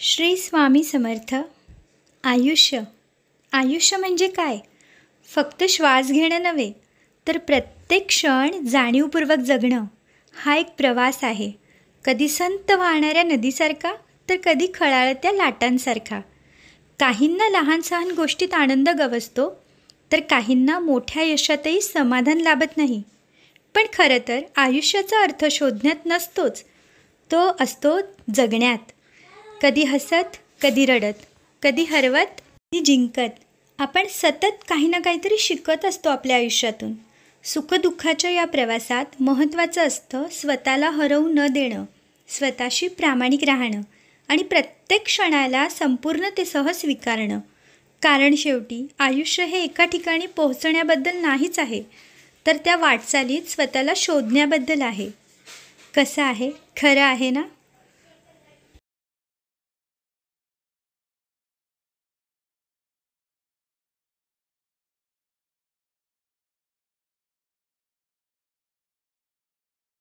श्री स्वामी समर्थ. आयुष्य म्हणजे काय? फक्त श्वास घेणं नव्हे, तर प्रत्येक क्षण जाणीवपूर्वक जगणं हा एक प्रवास आहे. कधी संत वाहणाऱ्या नदीसारखा, तर कधी खळाळत्या लाटांसारखा. काहींना लहान सहान गोष्टीत आनंद गवसतो, तर काहींना मोठ्या यशातही समाधान लाभत नाही. पण खरं तर आयुष्याचा अर्थ शोधण्यात नसतोच, तो असतो जगण्यात. कधी हसत, कधी रडत, कधी हरवत, कधी जिंकत. आपण सतत काही ना काहीतरी शिकत असतो आपल्या आयुष्यातून. सुखदुःखाच्या या प्रवासात महत्त्वाचं असतं स्वतःला हरवू न देणं, स्वतःशी प्रामाणिक राहणं आणि प्रत्येक क्षणाला संपूर्णतेसह स्वीकारणं. कारण शेवटी आयुष्य हे एका ठिकाणी पोहोचण्याबद्दल नाहीच आहे, तर त्या वाटचालीत स्वतःला शोधण्याबद्दल आहे. कसं आहे? खरं आहे ना?